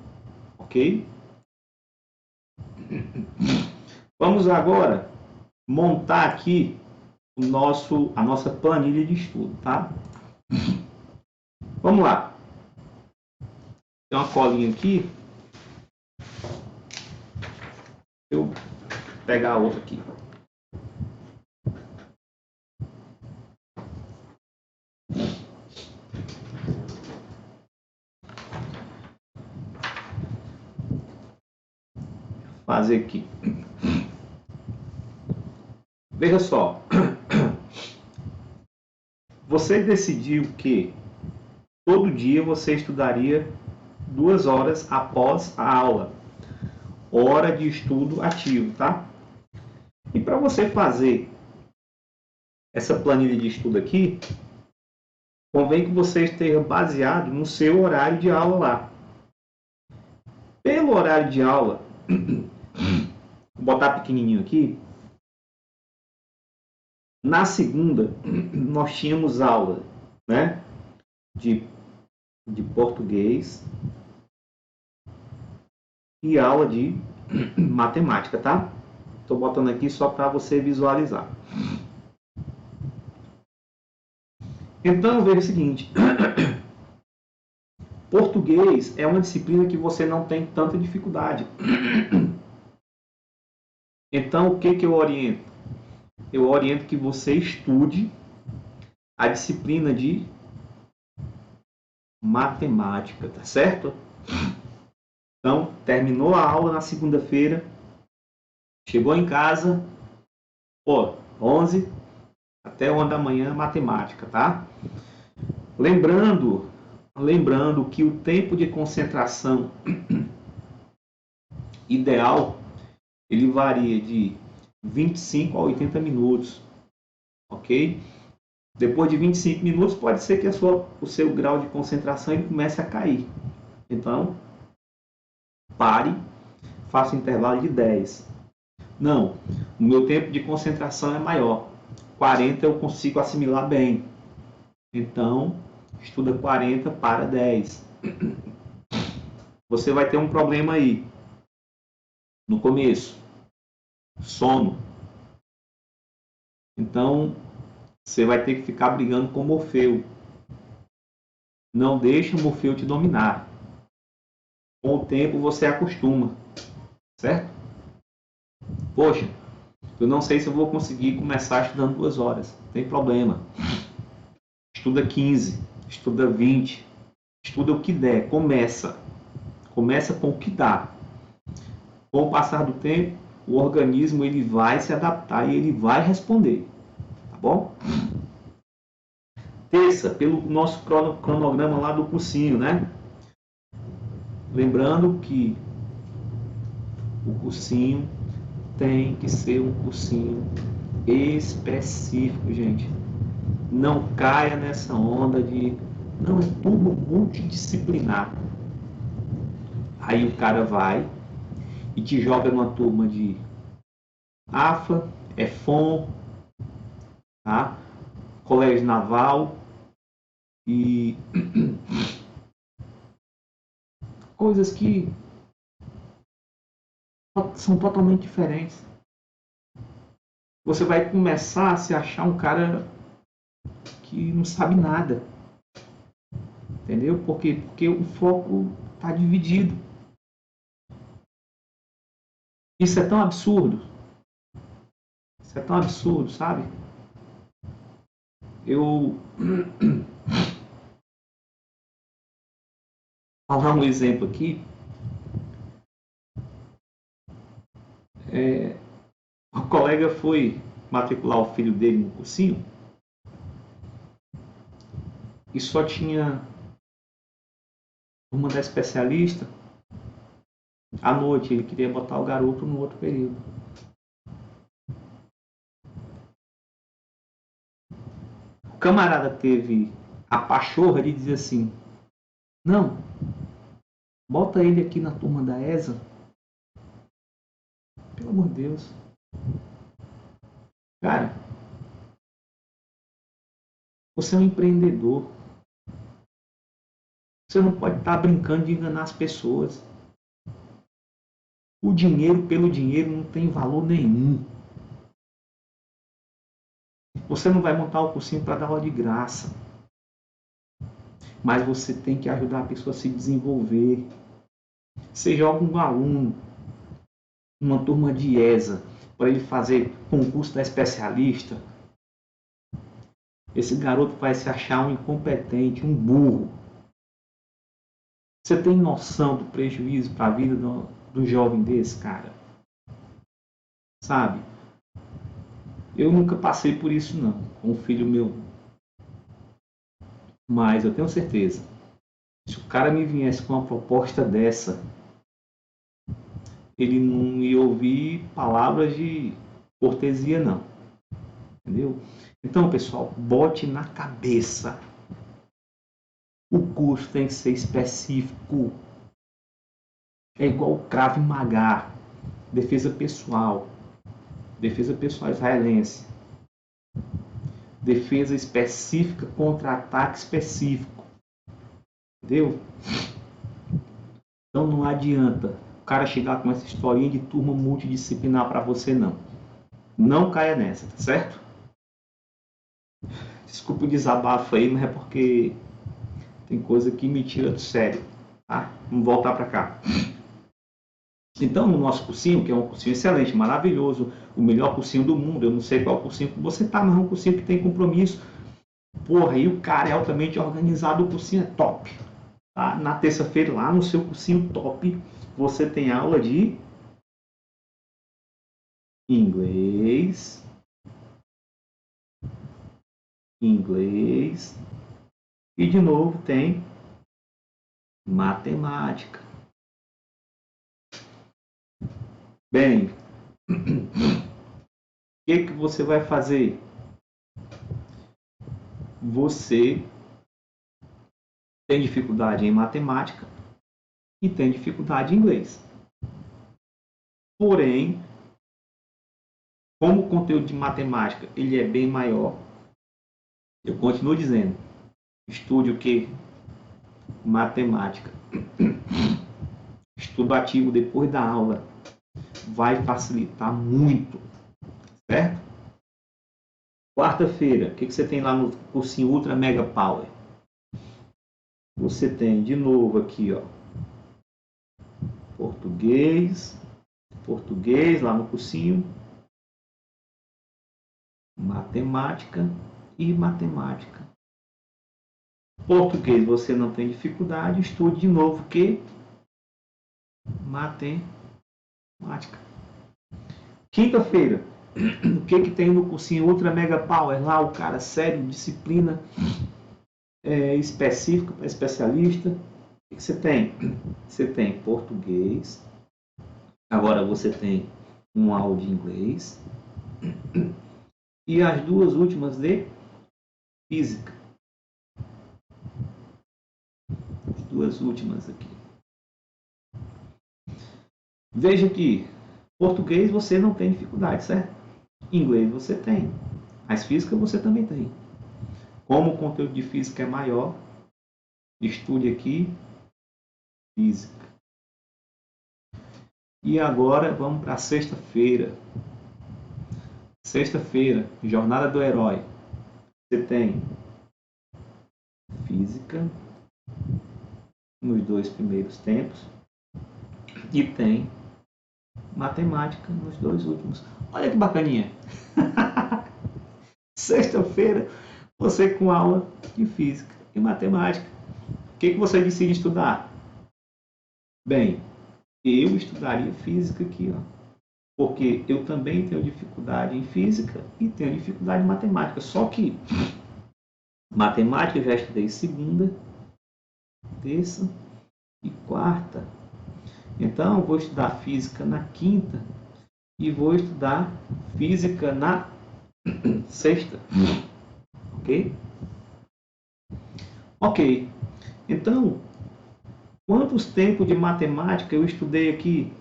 ok? Vamos agora montar aqui a nossa planilha de estudo, tá? Vamos lá. Tem uma colinha aqui. Eu vou pegar a outra aqui. Fazer aqui. Veja só. Você decidiu que todo dia você estudaria 2 horas após a aula. Hora de estudo ativo, tá? E para você fazer essa planilha de estudo aqui, convém que você esteja baseado no seu horário de aula lá. Pelo horário de aula, vou botar pequenininho aqui. Na segunda, nós tínhamos aula, né, de português e aula de matemática, tá? Estou botando aqui só para você visualizar. Então, veja o seguinte. Português é uma disciplina que você não tem tanta dificuldade. Então, o que eu oriento? Eu oriento que você estude a disciplina de matemática, tá certo? Então, terminou a aula na segunda-feira, chegou em casa, 11 até 1 da manhã, matemática, tá? Lembrando que o tempo de concentração ideal, ele varia de 25 a 80 minutos, ok? Depois de 25 minutos, pode ser que o seu grau de concentração ele comece a cair. Então, pare, faça um intervalo de 10. Não, o meu tempo de concentração é maior. 40 eu consigo assimilar bem. Então, estuda 40 para 10. Você vai ter um problema aí. No começo, sono. Então, você vai ter que ficar brigando com o Morfeu. Não deixe o Morfeu te dominar. Com o tempo você acostuma, certo? Poxa, eu não sei se eu vou conseguir começar estudando 2 horas. Não tem problema. Estuda 15, estuda 20, estuda o que der, começa. Começa com o que dá. Com o passar do tempo, o organismo ele vai se adaptar e ele vai responder. Tá bom? Terça, pelo nosso cronograma lá do cursinho, né? Lembrando que o cursinho tem que ser um cursinho específico, gente. Não caia nessa onda de não, é turma multidisciplinar. Aí o cara vai e te joga numa turma de AFA, EFON, tá? Colégio Naval e coisas que são totalmente diferentes. Você vai começar a se achar um cara que não sabe nada. Entendeu? Porque o foco está dividido. Isso é tão absurdo. Isso é tão absurdo, sabe? Eu vou falar um exemplo aqui. O colega foi matricular o filho dele no cursinho e só tinha uma da especialista. À noite ele queria botar o garoto no outro período. O camarada teve a pachorra de dizer assim: não, bota ele aqui na turma da ESA. Pelo amor de Deus. Cara, você é um empreendedor. Você não pode estar brincando de enganar as pessoas. O dinheiro pelo dinheiro não tem valor nenhum. Você não vai montar o cursinho para dar aula de graça. Mas você tem que ajudar a pessoa a se desenvolver. Você joga um aluno numa turma de ESA para ele fazer concurso da especialista. Esse garoto vai se achar um incompetente, um burro. Você tem noção do prejuízo para a vida do jovem desse, cara? Sabe? Eu nunca passei por isso não, com um filho meu. Mas eu tenho certeza, se o cara me viesse com uma proposta dessa, ele não ia ouvir palavras de cortesia não. Entendeu? Então, pessoal, bote na cabeça. O curso tem que ser específico. É igual o Krav Maga, defesa pessoal israelense, defesa específica contra ataque específico. Entendeu? Então não adianta o cara chegar com essa historinha de turma multidisciplinar para você não. Não caia nessa, tá certo? Desculpa o desabafo aí, mas é porque tem coisa que me tira do sério, tá? Vamos voltar para cá. Então, no nosso cursinho, que é um cursinho excelente, maravilhoso, o melhor cursinho do mundo, eu não sei qual cursinho que você tá, mas é um cursinho que tem compromisso. Porra, e o cara é altamente organizado, o cursinho é top. Tá? Na terça-feira, lá no seu cursinho top, você tem aula de inglês, e de novo tem matemática. Bem, o que você vai fazer? Você tem dificuldade em matemática e tem dificuldade em inglês. Porém, como o conteúdo de matemática ele é bem maior, eu continuo dizendo, estude o que? Matemática. Estudo ativo depois da aula vai facilitar muito, certo? Quarta-feira, o que você tem lá no cursinho Ultra Mega Power? Você tem de novo aqui, ó, português lá no cursinho, matemática e matemática. Português você não tem dificuldade, estude de novo que matemática. Quinta-feira, o que tem no cursinho Ultra Mega Power? Lá o cara sério, disciplina específica para especialista. O que você tem? Você tem português. Agora você tem um aula de inglês. E as duas últimas de física. As duas últimas aqui. Veja que português você não tem dificuldade, certo? Inglês você tem. Mas física você também tem. Como o conteúdo de física é maior, estude aqui física. E agora vamos para sexta-feira. Sexta-feira, Jornada do Herói. Você tem física nos dois primeiros tempos e tem matemática nos 2 últimos. Olha que bacaninha. Sexta-feira, você com aula de física e matemática. O que você decide estudar? Bem, eu estudaria física aqui, ó, porque eu também tenho dificuldade em física e tenho dificuldade em matemática. Só que matemática eu já estudei segunda, terça e quarta. Então, eu vou estudar física na quinta e vou estudar física na sexta. Ok? Ok. Então, quantos tempos de matemática eu estudei aqui?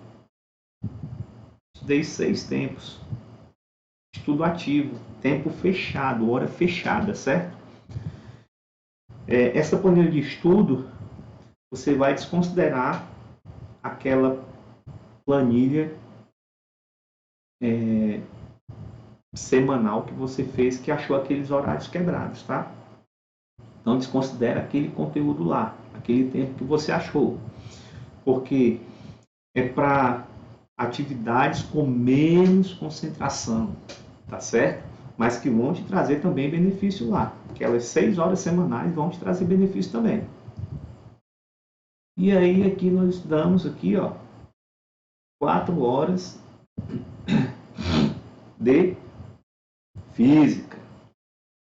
Estudei 6 tempos. Estudo ativo, tempo fechado, hora fechada, certo? Essa planilha de estudo, você vai desconsiderar aquela planilha semanal que você fez, que achou aqueles horários quebrados, tá? Então desconsidera aquele conteúdo lá, aquele tempo que você achou, porque é para atividades com menos concentração, tá certo? Mas que vão te trazer também benefício lá. Aquelas 6 horas semanais vão te trazer benefício também. E aí aqui nós estudamos aqui, ó, 4 horas de física.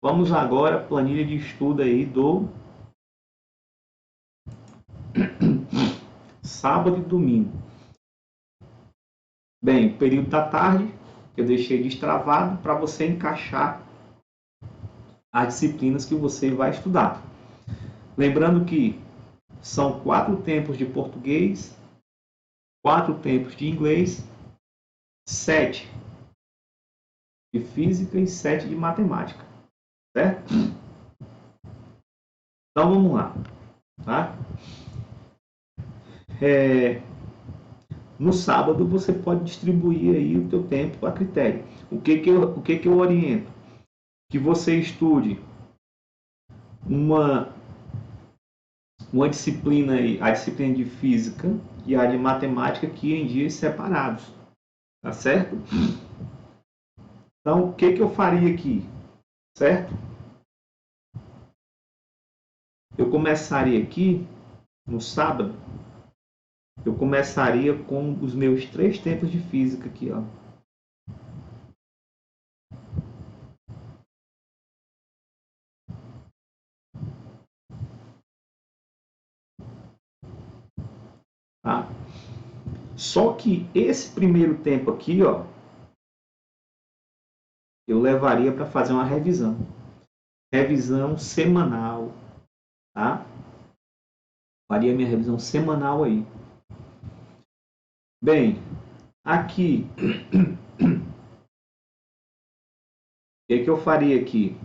Vamos agora à planilha de estudo aí do sábado e domingo. Bem, período da tarde, eu deixei destravado para você encaixar as disciplinas que você vai estudar. Lembrando que são 4 tempos de português, 4 tempos de inglês, 7 de física e 7 de matemática, certo? Então vamos lá, tá? No sábado você pode distribuir aí o teu tempo a critério. O que eu oriento? Que você estude uma disciplina aí, a disciplina de física e a de matemática aqui em dias separados, tá certo? Então, o que eu faria aqui, certo? Eu começaria aqui no sábado, eu começaria com os meus 3 tempos de física aqui, ó. Tá? Só que esse primeiro tempo aqui, ó, eu levaria para fazer uma revisão. Revisão semanal, tá? Faria minha revisão semanal aí. Bem, aqui, o que eu faria aqui,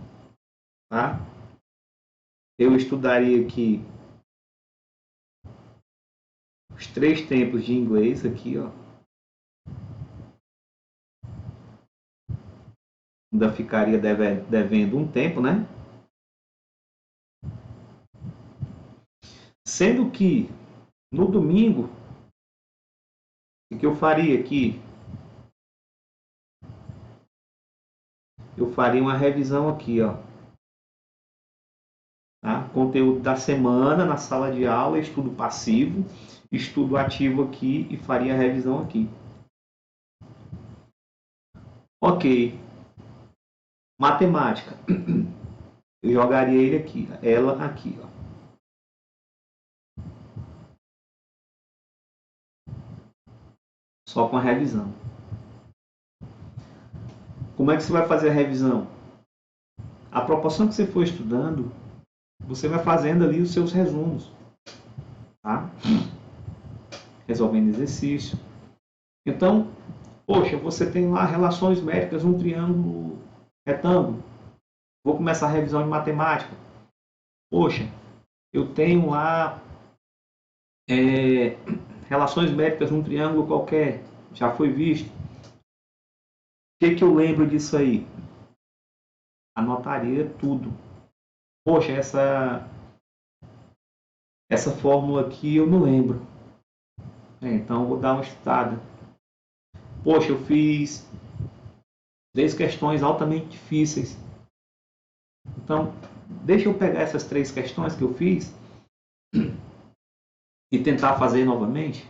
tá? Eu estudaria aqui os 3 tempos de inglês aqui, ó. Ainda ficaria devendo um tempo, né? Sendo que no domingo, o que eu faria aqui? Eu faria uma revisão aqui, ó. Tá? Conteúdo da semana na sala de aula, estudo passivo, estudo ativo aqui e faria a revisão aqui. Ok. Matemática. Eu jogaria ele aqui, ela aqui, ó. Só com a revisão. Como é que você vai fazer a revisão? A proporção que você for estudando, você vai fazendo ali os seus resumos, tá? Resolvendo exercício. Então, poxa, você tem lá relações métricas num triângulo retângulo. Vou começar a revisão de matemática. Poxa, eu tenho lá relações métricas num triângulo qualquer. Já foi visto. O que eu lembro disso aí? Anotaria tudo. Poxa, essa fórmula aqui eu não lembro. Então, vou dar uma estudada. Poxa, eu fiz 3 questões altamente difíceis. Então, deixa eu pegar essas 3 questões que eu fiz e tentar fazer novamente.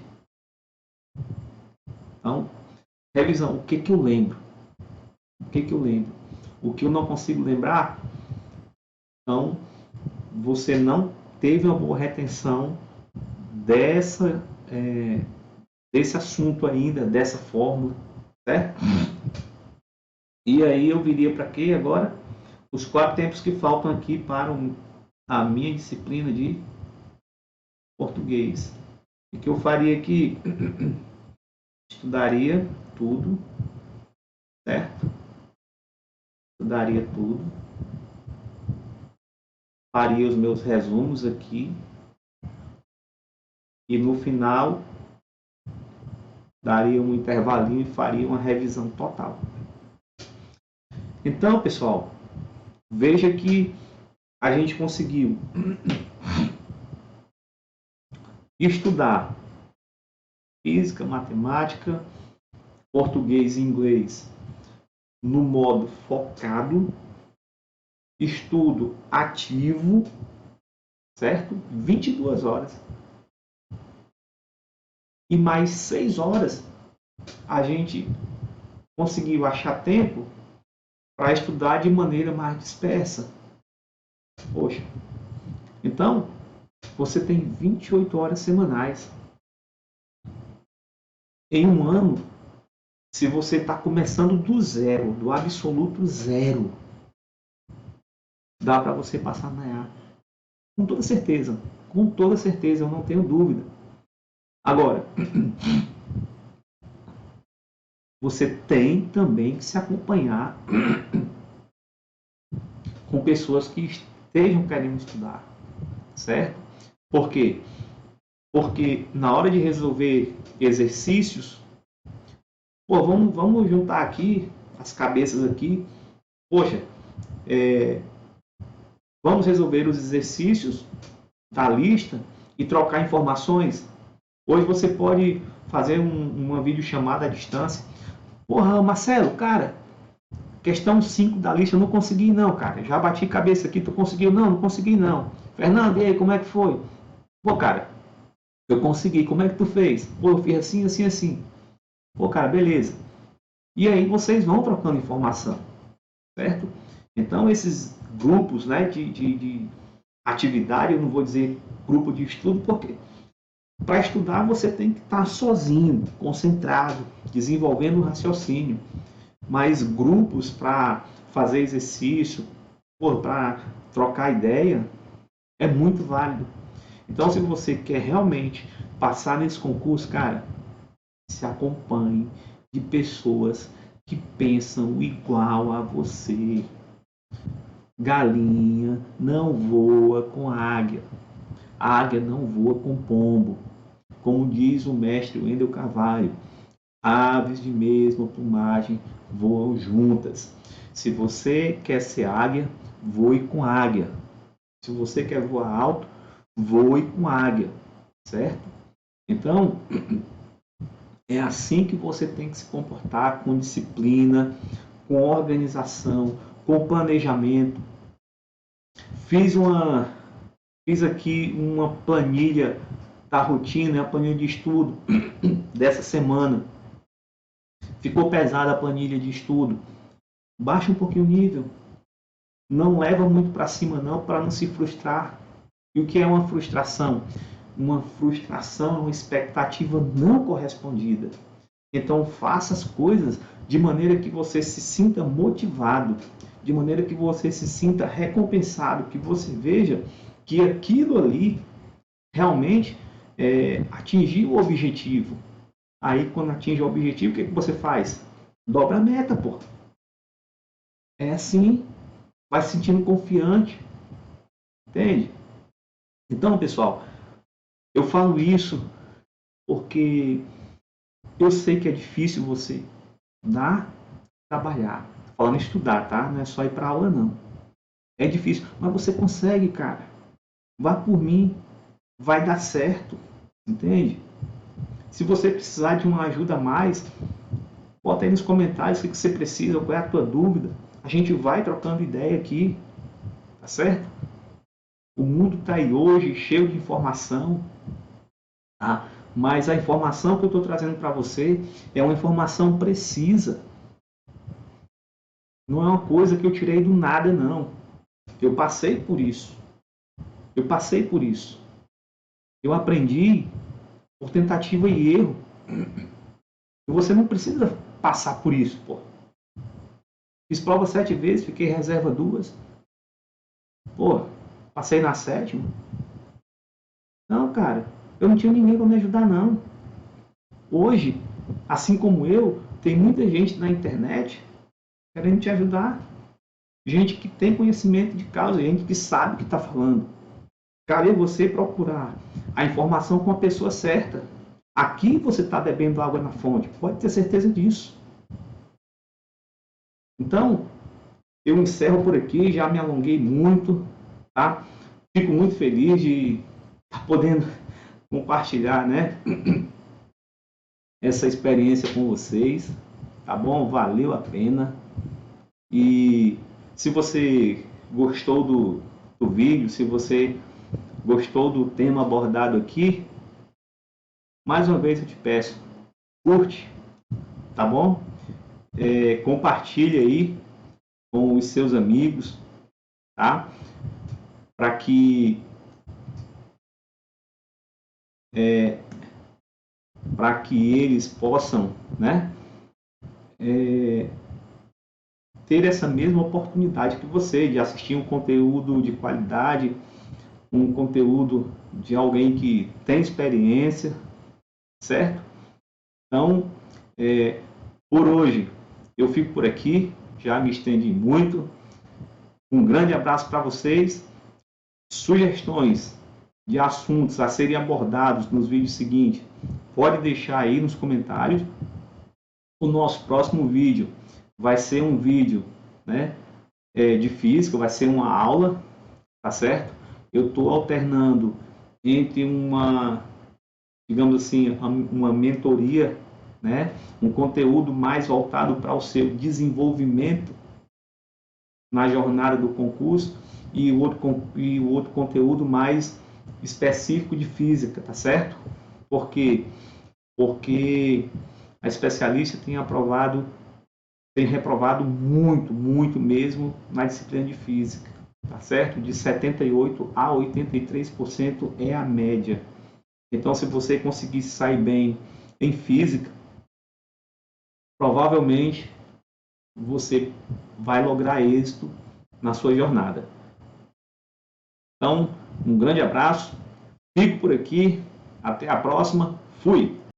Então, revisão, o que eu lembro? O que eu lembro? O que eu não consigo lembrar? Então, você não teve uma boa retenção desse assunto ainda, dessa fórmula, certo? E aí eu viria para quê agora? Os 4 tempos que faltam aqui para a minha disciplina de português. O que eu faria aqui? Estudaria tudo, certo? Estudaria tudo. Faria os meus resumos aqui. E no final, daria um intervalinho e faria uma revisão total. Então, pessoal, veja que a gente conseguiu estudar física, matemática, português e inglês no modo focado, estudo ativo, certo? 22 horas. E mais 6 horas a gente conseguiu achar tempo para estudar de maneira mais dispersa. Poxa, então você tem 28 horas semanais. Em um ano, se você está começando do zero, do absoluto zero, dá para você passar na EA. Com toda certeza, eu não tenho dúvida. Agora, você tem também que se acompanhar com pessoas que estejam querendo estudar, certo? Por quê? Porque na hora de resolver exercícios, pô, vamos juntar aqui as cabeças aqui. Poxa, vamos resolver os exercícios da lista e trocar informações. Hoje você pode fazer uma videochamada à distância. Porra, Marcelo, cara, questão 5 da lista eu não consegui não, cara. Já bati cabeça aqui, tu conseguiu? Não, não consegui não. Fernando, e aí, como é que foi? Pô, cara, eu consegui, como é que tu fez? Pô, eu fiz assim, assim, assim. Pô, cara, beleza. E aí vocês vão trocando informação, certo? Então esses grupos, né, de atividade, eu não vou dizer grupo de estudo, porque para estudar você tem que estar sozinho, concentrado, desenvolvendo o raciocínio. Mas grupos para fazer exercício, para trocar ideia, é muito válido. Então, se você quer realmente passar nesse concurso, cara, se acompanhe de pessoas que pensam igual a você. Galinha não voa com águia. Águia não voa com pombo. Como diz o mestre Wendel Carvalho, aves de mesma plumagem voam juntas. Se você quer ser águia, voe com águia. Se você quer voar alto, voe com águia, certo? Então, é assim que você tem que se comportar, com disciplina, com organização, com planejamento. Fiz aqui uma planilha da rotina, a planilha de estudo dessa semana. Ficou pesada a planilha de estudo. Baixa um pouquinho o nível. Não leva muito para cima não, para não se frustrar. E o que é uma frustração? Uma frustração é uma expectativa não correspondida. Então faça as coisas de maneira que você se sinta motivado, de maneira que você se sinta recompensado, que você veja que aquilo ali realmente atingiu o objetivo. Aí quando atinge o objetivo, o que você faz? Dobra a meta, pô. É assim, vai se sentindo confiante, entende? Então, pessoal, eu falo isso porque eu sei que é difícil você trabalhar. Falando em estudar, tá? Não é só ir para aula, não. É difícil, mas você consegue, cara. Vá por mim, vai dar certo, entende? Se você precisar de uma ajuda a mais, Bota aí nos comentários o que você precisa, qual é a tua dúvida. A gente vai trocando ideia aqui, tá certo? O mundo está aí hoje cheio de informação, tá? Mas a informação que eu estou trazendo para você é uma informação precisa. Não é uma coisa que eu tirei do nada, não. Eu passei por isso. Eu passei por isso. Eu aprendi por tentativa e erro. E você não precisa passar por isso, pô. Fiz prova 7 vezes, fiquei reserva 2. Pô, passei na 7ª. Não, cara, eu não tinha ninguém para me ajudar, não. Hoje, assim como eu, tem muita gente na internet querendo te ajudar. Gente que tem conhecimento de causa, gente que sabe o que está falando. Cabe você procurar a informação com a pessoa certa. Aqui você está bebendo água na fonte, pode ter certeza disso. Então, eu encerro por aqui, já me alonguei muito, tá? Fico muito feliz de estar podendo compartilhar, né, essa experiência com vocês, tá bom? Valeu a pena. E se você gostou do vídeo, se você gostou do tema abordado aqui, mais uma vez eu te peço, curte, tá bom? Compartilhe aí com os seus amigos, tá? Para que eles possam, né, ter essa mesma oportunidade que você de assistir um conteúdo de qualidade, um conteúdo de alguém que tem experiência, certo? Então, por hoje eu fico por aqui, já me estendi muito. Um grande abraço para vocês. Sugestões de assuntos a serem abordados nos vídeos seguintes, pode deixar aí nos comentários. O nosso próximo vídeo vai ser um vídeo, né, de física, vai ser uma aula, tá certo? Eu estou alternando entre uma, digamos assim, uma mentoria, né, um conteúdo mais voltado para o seu desenvolvimento na jornada do concurso e o outro conteúdo mais específico de física, tá certo? Por quê? Porque a especialista tem reprovado muito mesmo na disciplina de física, tá certo? De 78% a 83% é a média. Então, se você conseguir sair bem em física, provavelmente você vai lograr êxito na sua jornada. Então, um grande abraço, fico por aqui, até a próxima, fui!